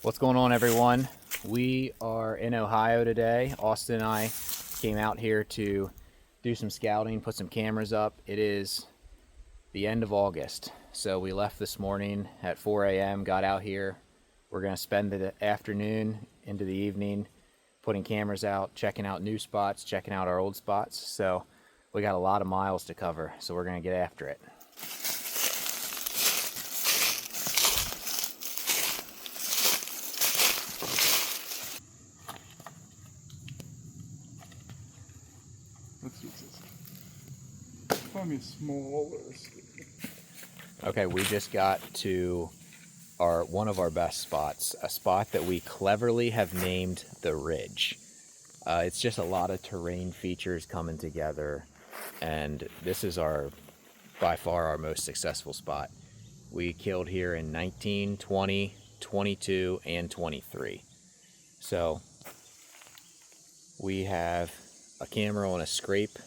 What's going on, everyone? We are in Ohio today. Austin and I came out here to do some scouting, put some cameras up. It is the end of August, so we left this morning at 4 a.m., got out here. We're going to spend the afternoon into the evening putting cameras out, checking out new spots, checking out our old spots. So we got a lot of miles to cover, so we're going to get after it. Let's use this. Find me a smaller stick. Okay, we just got to one of our best spots, a spot that we cleverly have named the Ridge. It's just a lot of terrain features coming together, and this is by far our most successful spot. We killed here in 19, 20, 22, and 23. So we have a camera on a scrape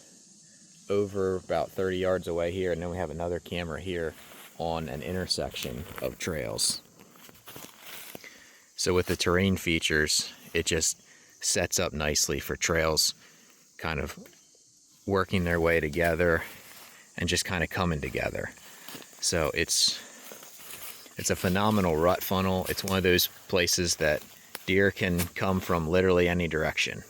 over about 30 yards away here, and then we have another camera here on an intersection of trails. So with the terrain features, it just sets up nicely for trails kind of working their way together and just kind of coming together. So it's a phenomenal rut funnel. It's one of those places that deer can come from literally any direction.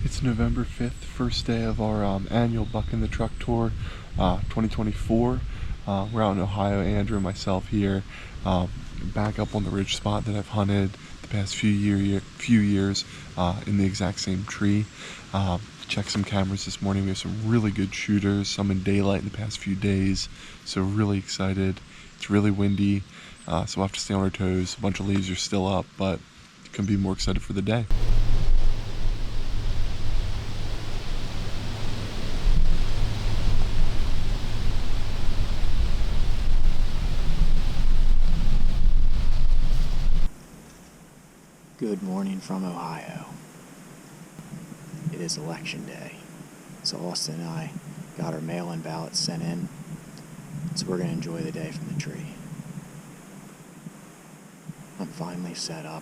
It's November 5th, first day of our annual Buck in the Truck Tour 2024. We're out in Ohio, Andrew and myself here, back up on the ridge spot that I've hunted the past few years in the exact same tree. Checked some cameras this morning. We have some really good shooters, some in daylight in the past few days, so really excited. It's really windy, so we'll have to stay on our toes. A bunch of leaves are still up, but couldn't be more excited for the day. Good morning from Ohio. It is election day, so Austin and I got our mail-in ballots sent in, so we're going to enjoy the day from the tree. I'm finally set up.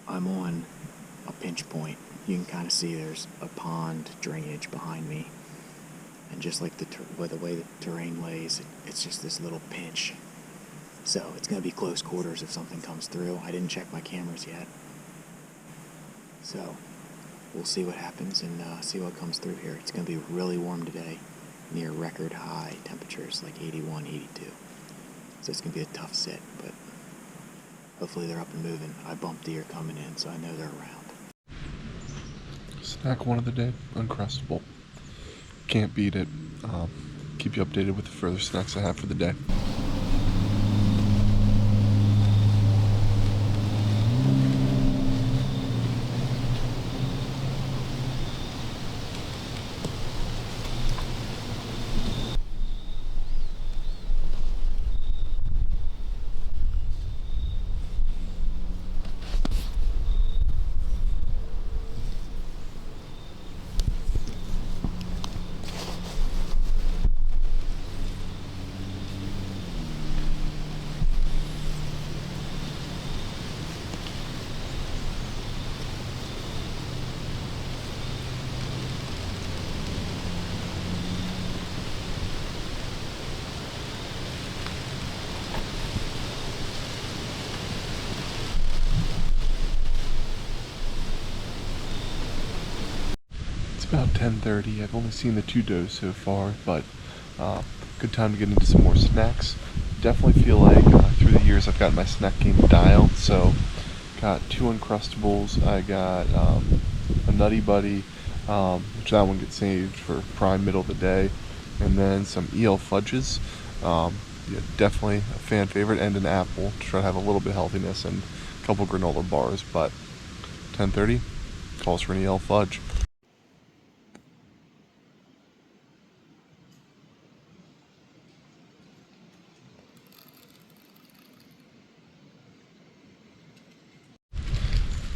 I'm on a pinch point. You can kind of see there's a pond drainage behind me, and just like the way the terrain lays, it's just this little pinch. So it's going to be close quarters if something comes through. I didn't check my cameras yet. So we'll see what happens and see what comes through here. It's going to be really warm today, near record high temperatures like 81, 82. So it's going to be a tough sit, but hopefully they're up and moving. I bumped deer coming in, so I know they're around. Snack one of the day, Uncrustable. Can't beat it. Keep you updated with the further snacks I have for the day. about 10:30. I've only seen the 2 does so far, but good time to get into some more snacks. Definitely feel like through the years I've got my snack game dialed. So got 2 Uncrustables. I got a Nutty Buddy, which that one gets saved for prime middle of the day, and then some EL fudges. Yeah, definitely a fan favorite, and an apple to try to have a little bit of healthiness, and a couple granola bars. But 10:30 calls for an EL fudge.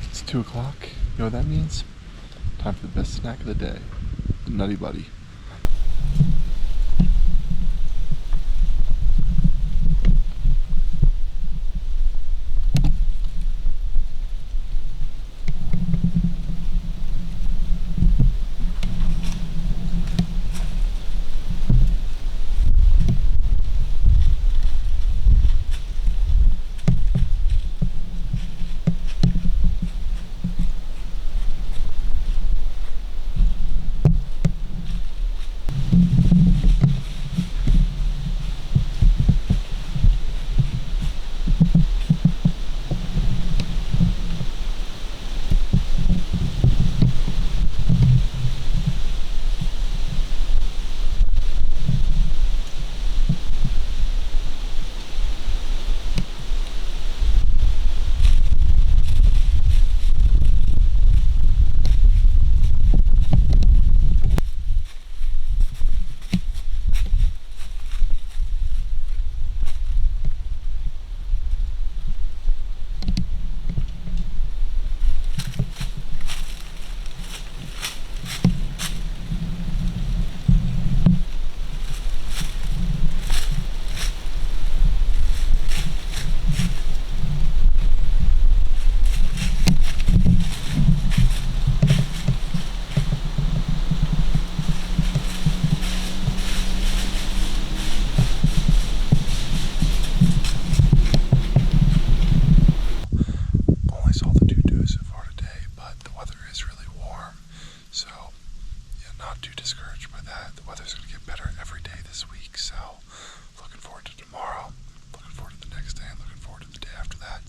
It's 2 o'clock. You know what that means? Time for the best snack of the day, the Nutty Buddy. Only saw the 2 does so far today, but the weather is really warm, so yeah, not too discouraged by that. The weather's going to get better every day this week, so looking forward to tomorrow, looking forward to the next day, and looking forward to the day after that.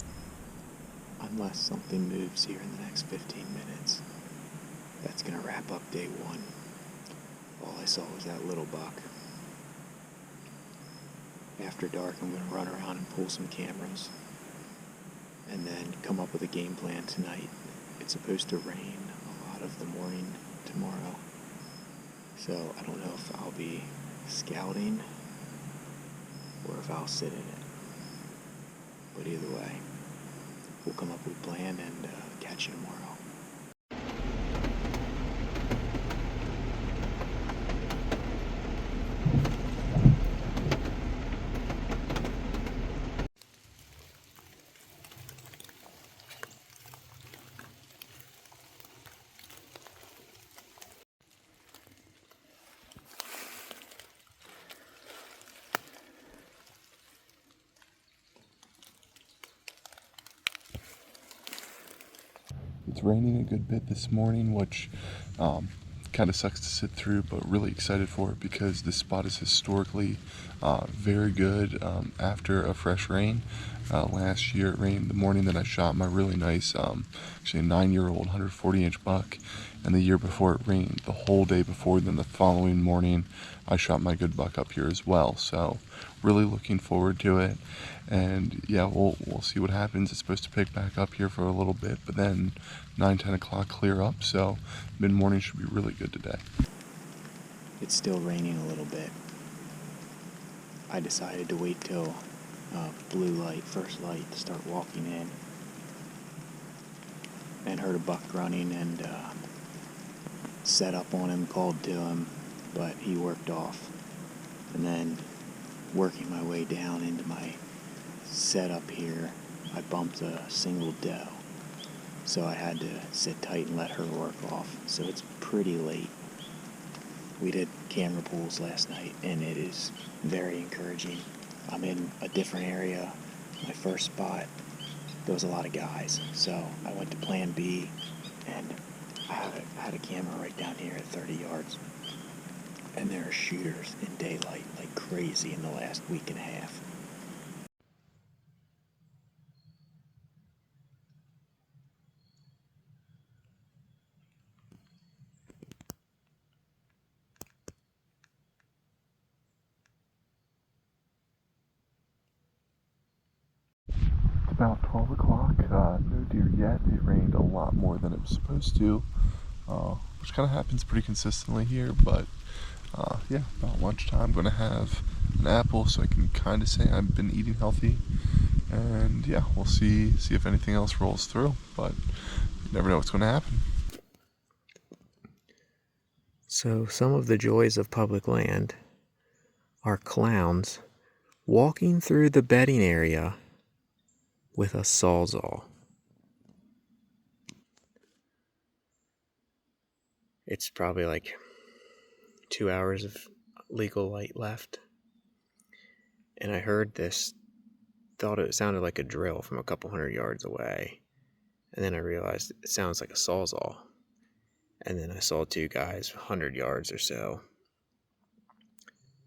Unless something moves here in the next 15 minutes, that's going to wrap up day 1. All I saw was that little buck. After dark, I'm going to run around and pull some cameras, and then come up with a game plan tonight. It's supposed to rain a lot of the morning tomorrow, so I don't know if I'll be scouting or if I'll sit in it. But either way, we'll come up with a plan and catch you tomorrow. It's raining a good bit this morning, which kind of sucks to sit through, but really excited for it because this spot is historically very good after a fresh rain. Last year it rained the morning that I shot my really nice, actually a 9-year-old 140-inch buck, and the year before it rained the whole day before. Then the following morning I shot my good buck up here as well. So really looking forward to it, and yeah, we'll see what happens. It's supposed to pick back up here for a little bit, but then 9-10 o'clock clear up, so mid-morning should be really good today. It's still raining a little bit. I decided to wait till blue light, first light, to start walking in, and heard a buck running and set up on him, called to him, but he worked off. And then working my way down into my setup here, I bumped a single doe, so I had to sit tight and let her work off. So it's pretty late. We did camera pulls last night, and it is very encouraging. I'm in a different area. My first spot, there was a lot of guys, so I went to plan B, and I had a camera right down here at 30 yards, and there are shooters in daylight like crazy in the last week and a half. It's about 12 o'clock. No deer yet. It rained a lot more than it was supposed to, which kind of happens pretty consistently here. But yeah, about lunchtime, I'm going to have an apple so I can kind of say I've been eating healthy. And yeah, we'll see if anything else rolls through. But you never know what's going to happen. So some of the joys of public land are clowns walking through the bedding area with a sawzall. It's probably like 2 hours of legal light left. And I heard this, thought it sounded like a drill from a couple hundred yards away. And then I realized it sounds like a sawzall. And then I saw two guys 100 yards or so.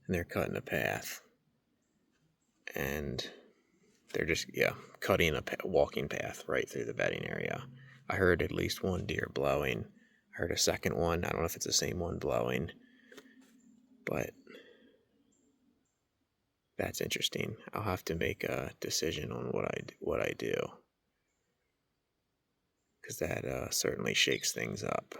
And they're cutting a path. And they're just, cutting a walking path right through the bedding area. I heard at least one deer blowing. I heard a second one. I don't know if it's the same one blowing. But that's interesting. I'll have to make a decision on what I do. Because that certainly shakes things up.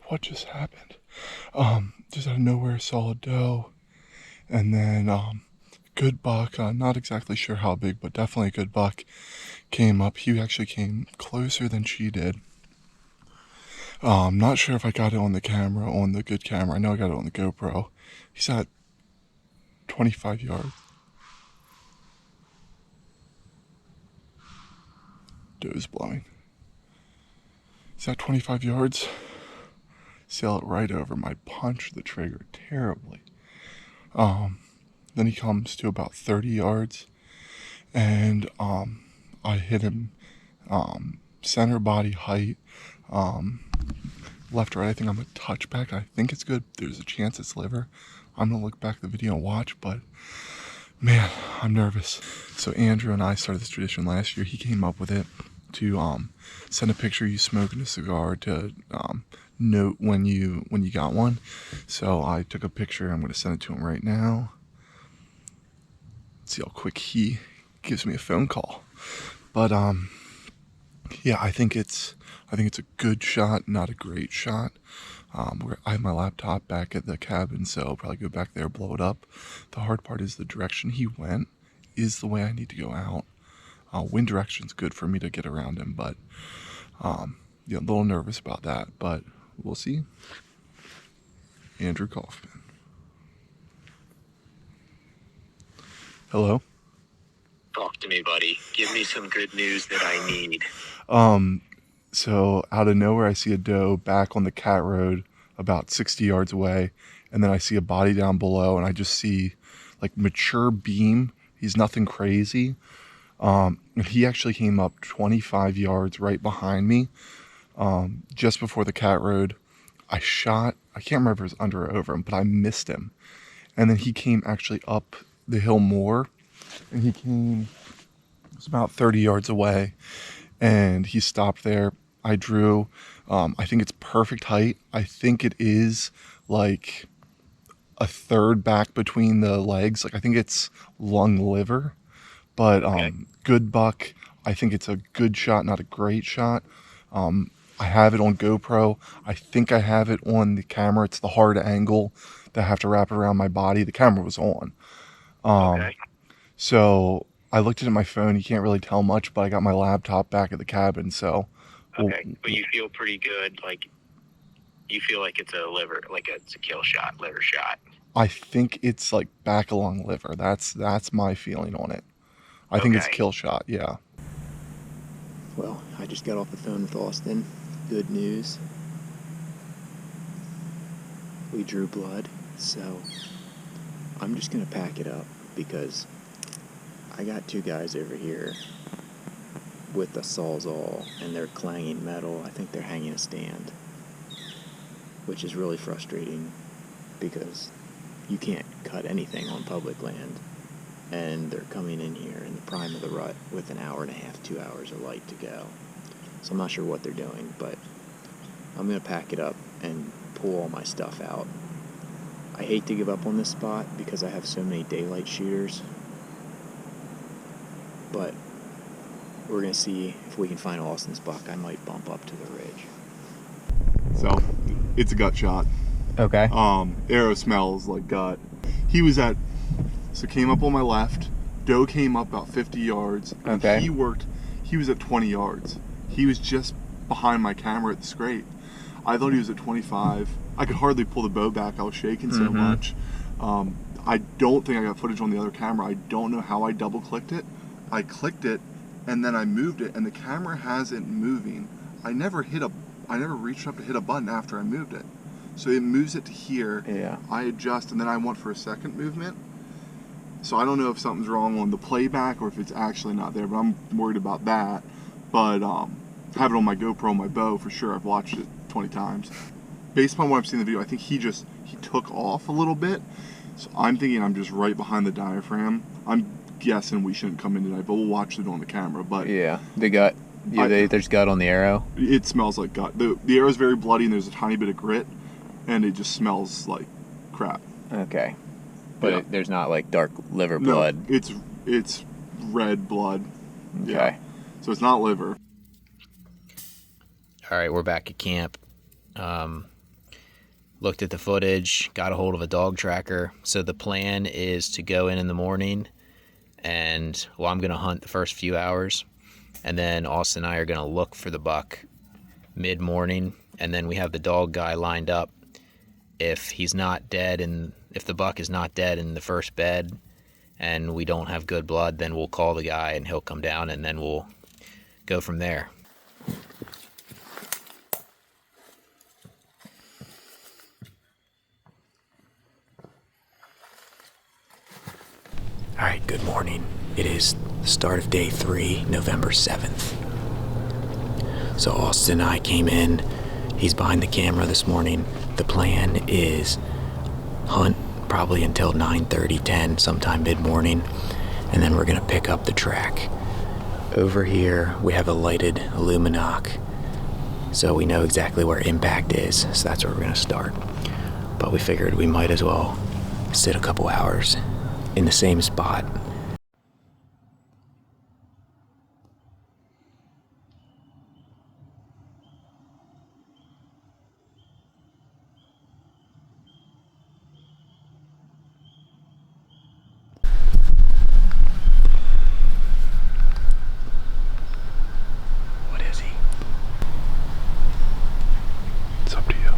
What just happened? Just out of nowhere, I saw a doe, and then good buck. Not exactly sure how big, but definitely a good buck came up. He actually came closer than she did. Not sure if I got it on the camera, on the good camera. I know I got it on the GoPro. He's at 25 yards. Doe's blowing. He's at 25 yards. Sail it right over. I punched the trigger terribly. Then he comes to about 30 yards, and I hit him center body height, left right. I think I'm a touchback. I think it's good. There's a chance it's liver. I'm gonna look back the video and watch, but man, I'm nervous. So Andrew and I started this tradition last year. He came up with it to send a picture of you smoking a cigar to note when you got one. So I took a picture. I'm going to send it to him right now. Let's see how quick he gives me a phone call. But yeah, I think it's a good shot, not a great shot. I have my laptop back at the cabin, so I'll probably go back there, blow it up. The hard part is the direction he went is the way I need to go out. Wind direction's good for me to get around him, but a little nervous about that, but we'll see. Andrew Kaufman. Hello? Talk to me, buddy. Give me some good news that I need. So out of nowhere, I see a doe back on the cat road about 60 yards away, and then I see a body down below, and I just see like mature beam. He's nothing crazy. And he actually came up 25 yards right behind me, just before the cat road. I can't remember if it was under or over him, but I missed him. And then he came actually up the hill more, and it was about 30 yards away, and he stopped there. I drew, I think it's perfect height. I think it is like a third back between the legs. Like I think it's lung liver, but Okay. Good buck. I think it's a good shot, not a great shot. I have it on GoPro. I think I have it on the camera. It's the hard angle that I have to wrap around my body. The camera was on. Okay. So I looked at my phone. You can't really tell much, but I got my laptop back at the cabin. So. Okay. But you feel pretty good. Like, you feel like it's a kill shot, liver shot. I think it's like back along liver. That's my feeling on it. I think it's kill shot. Yeah. Well, I just got off the phone with Austin. Good news. We drew blood, so I'm just gonna pack it up because I got two guys over here with a Sawzall and they're clanging metal. I think they're hanging a stand, which is really frustrating because you can't cut anything on public land, and they're coming in here in the prime of the rut with an hour and a half, 2 hours of light to go. So I'm not sure what they're doing, but I'm going to pack it up and pull all my stuff out. I hate to give up on this spot because I have so many daylight shooters, but we're going to see if we can find Austin's buck. I might bump up to the ridge. So it's a gut shot. Okay. Arrow smells like gut. So came up on my left. Doe came up about 50 yards. And Okay. he was at 20 yards. He was just behind my camera at the scrape. I thought he was at 25. I could hardly pull the bow back. I was shaking so much. I don't think I got footage on the other camera. I don't know how I double clicked it. I clicked it and then I moved it and the camera hasn't moving. I never reached up to hit a button after I moved it. So it moves it to here. Yeah. I adjust and then I want for a second movement. So I don't know if something's wrong on the playback or if it's actually not there, but I'm worried about that. But I have it on my GoPro on my bow for sure. I've watched it 20 times. Based upon what I've seen in the video, I think he took off a little bit. So I'm thinking I'm just right behind the diaphragm. I'm guessing we shouldn't come in tonight, but we'll watch it on the camera. But Yeah, the gut. There's gut on the arrow. It smells like gut. The arrow's very bloody and there's a tiny bit of grit, and it just smells like crap. Okay. But Yeah. there's not like dark liver blood. No, it's red blood. Okay. Yeah. So it's not liver. All right, we're back at camp. Looked at the footage, got a hold of a dog tracker. So the plan is to go in the morning and, well, I'm going to hunt the first few hours. And then Austin and I are going to look for the buck mid-morning. And then we have the dog guy lined up. If he's not dead and if the buck is not dead in the first bed and we don't have good blood, then we'll call the guy and he'll come down and then we'll go from there. All right, good morning. It is the start of day 3, November 7th. So Austin and I came in. He's behind the camera this morning. The plan is hunt probably until 9:30, 10, sometime mid-morning, and then we're gonna pick up the track. Over here, we have a lighted Illuminoc, so we know exactly where impact is, so that's where we're gonna start. But we figured we might as well sit a couple hours in the same spot. What is he? It's up to you.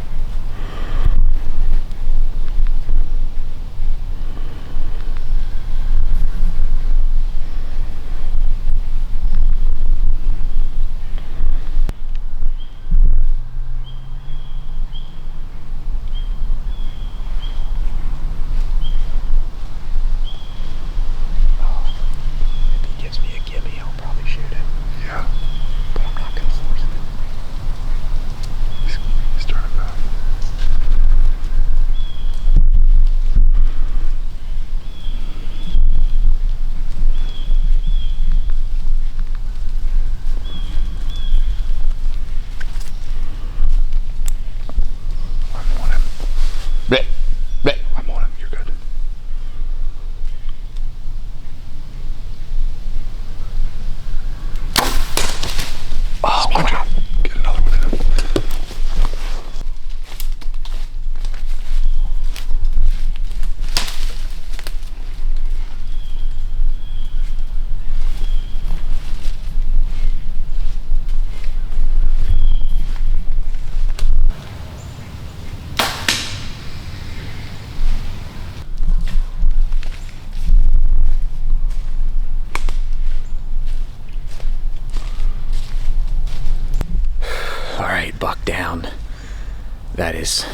that is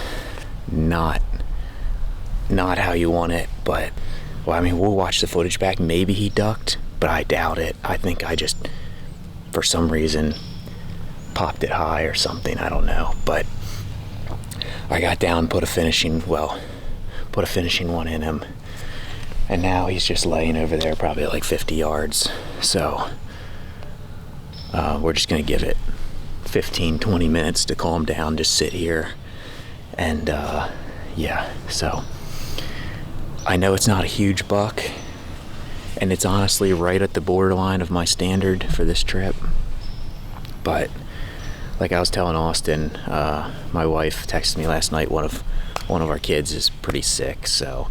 not how you want it. But, well, I mean, we'll watch the footage back. Maybe he ducked, but I doubt it. I think I just, for some reason, popped it high or something. I don't know. But I got down, put a finishing one in him. And now he's just laying over there probably at like 50 yards. So we're just going to give it 15-20 minutes to calm down, just sit here. And yeah, so I know it's not a huge buck, and it's honestly right at the borderline of my standard for this trip. But like I was telling Austin, my wife texted me last night, one of our kids is pretty sick, so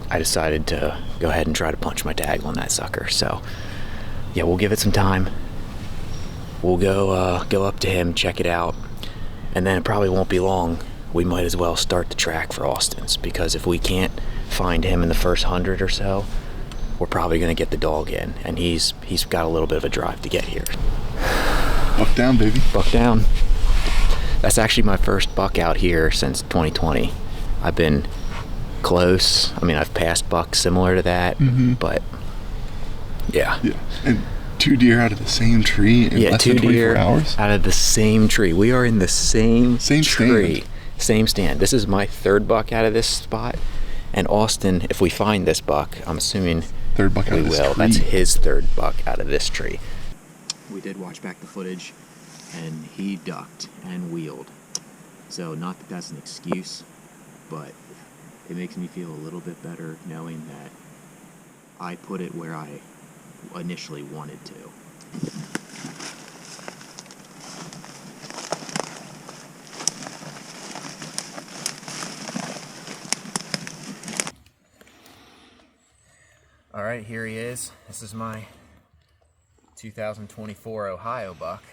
I decided to go ahead and try to punch my tag on that sucker. So yeah, we'll give it some time. We'll go up to him, check it out, and then it probably won't be long. We might as well start the track for Austin's, because if we can't find him in the first 100 or so, we're probably going to get the dog in, and he's got a little bit of a drive to get here. Buck down, baby. Buck down. That's actually my first buck out here since 2020. I've been close. I mean, I've passed bucks similar to that, but yeah. And 2 deer out of the same tree in less than 24 hours? Out of the same tree. We are in the same tree. Same stand. This is my 3rd buck out of this spot. And Austin, if we find this buck, I'm assuming 3rd buck out of we this will. tree. That's his 3rd buck out of this tree. We did watch back the footage, and he ducked and wheeled. So not that that's an excuse, but it makes me feel a little bit better knowing that I put it where I initially wanted to. All right, here he is. This is my 2024 Ohio buck.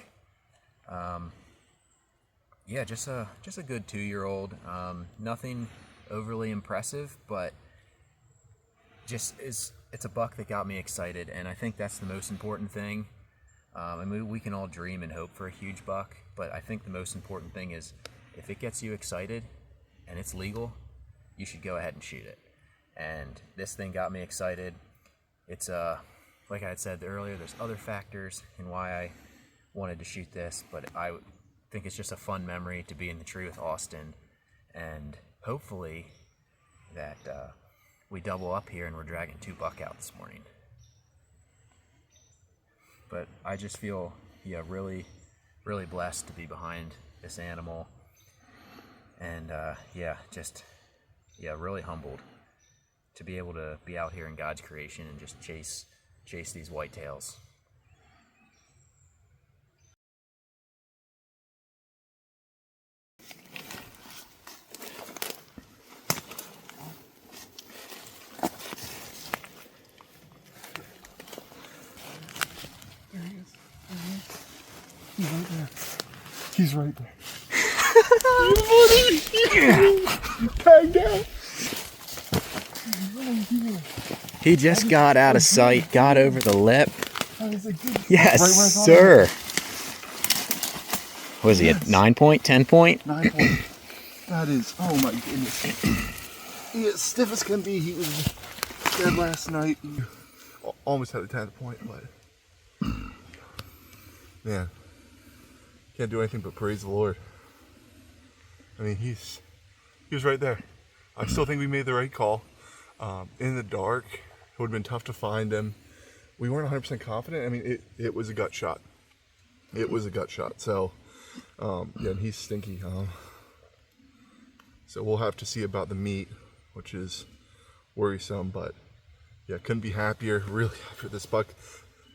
Yeah, just a good 2-year-old. Nothing overly impressive, but it's a buck that got me excited, and I think that's the most important thing. I mean, we can all dream and hope for a huge buck, but I think the most important thing is if it gets you excited and it's legal, you should go ahead and shoot it. And this thing got me excited. It's like I had said earlier, there's other factors in why I wanted to shoot this, but I think it's just a fun memory to be in the tree with Austin, and hopefully that we double up here and we're dragging 2 buck out this morning. But I just feel, yeah, really, really blessed to be behind this animal, and really humbled to be able to be out here in God's creation and just chase these whitetails. There he is. He's right there. He's right there. Tagged out. He just got out of sight, got over the lip. Yes, right sir. Was he at 9 point, 10 point? 9 point. That is, oh my goodness. He is stiff as can be. He was dead last night. Almost had a 10 point, but man, can't do anything but praise the Lord. I mean, he was right there. I still think we made the right call. In the dark, it would have been tough to find him. We weren't 100% confident. I mean, it was a gut shot. It was a gut shot. So, yeah, and he's stinky. So we'll have to see about the meat, which is worrisome. But yeah, couldn't be happier. Really happy with this buck.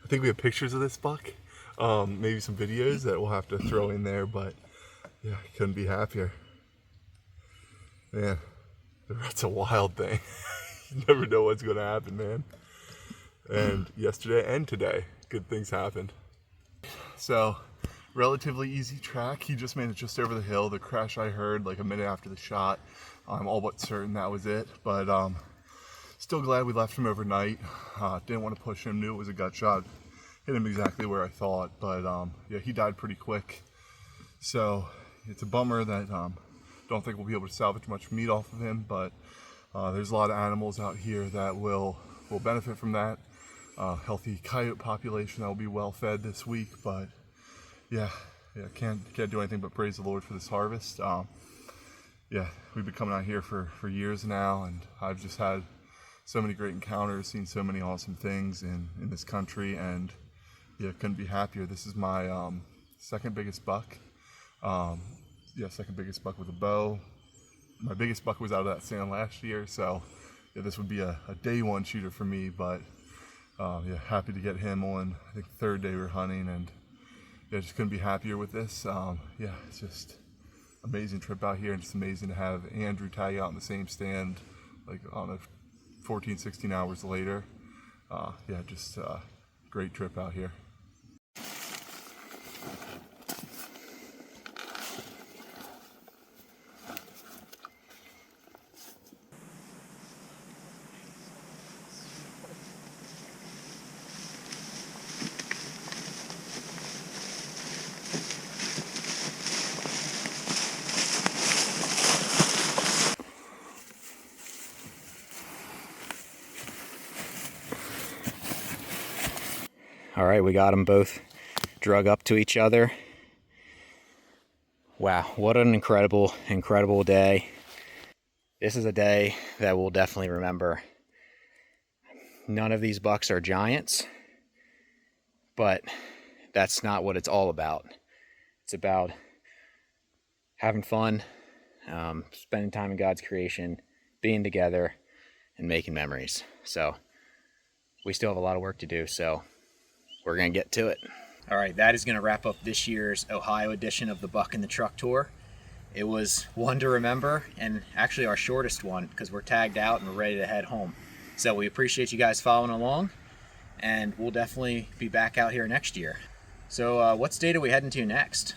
I think we have pictures of this buck. Maybe some videos that we'll have to throw in there. But yeah, couldn't be happier. Man, that's a wild thing. You never know what's going to happen, man. And yesterday and today, good things happened. So, relatively easy track. He just made it just over the hill. The crash I heard like a minute after the shot. I'm all but certain that was it. But still glad we left him overnight. Didn't want to push him. Knew it was a gut shot. Hit him exactly where I thought. But yeah, he died pretty quick. So it's a bummer that don't think we'll be able to salvage much meat off of him, but there's a lot of animals out here that will benefit from that. Healthy coyote population that will be well fed this week, but yeah, can't do anything but praise the Lord for this harvest. Yeah, we've been coming out here for years now, and I've just had so many great encounters, seen so many awesome things in this country, and yeah, couldn't be happier. This is my second biggest buck. Second biggest buck with a bow. My biggest buck was out of that stand last year, so yeah, this would be a day one shooter for me, but yeah, happy to get him on, I think, third day we're hunting, and yeah, just couldn't be happier with this. Yeah, it's just amazing trip out here, and just amazing to have Andrew tag out in the same stand, like, I don't know, 14, 16 hours later. Yeah, just great trip out here. All right, we got them both drug up to each other. Wow, what an incredible day. This is a day that we'll definitely remember. None of these bucks are giants, but that's not what it's all about. It's about having fun, spending time in God's creation, being together, and making memories. So we still have a lot of work to do, so we're gonna get to it. All right, that is gonna wrap up this year's Ohio edition of the Buck in the Truck Tour. It was one to remember, and actually our shortest one, because we're tagged out and we're ready to head home. So we appreciate you guys following along, and we'll definitely be back out here next year. So what state are we heading to next?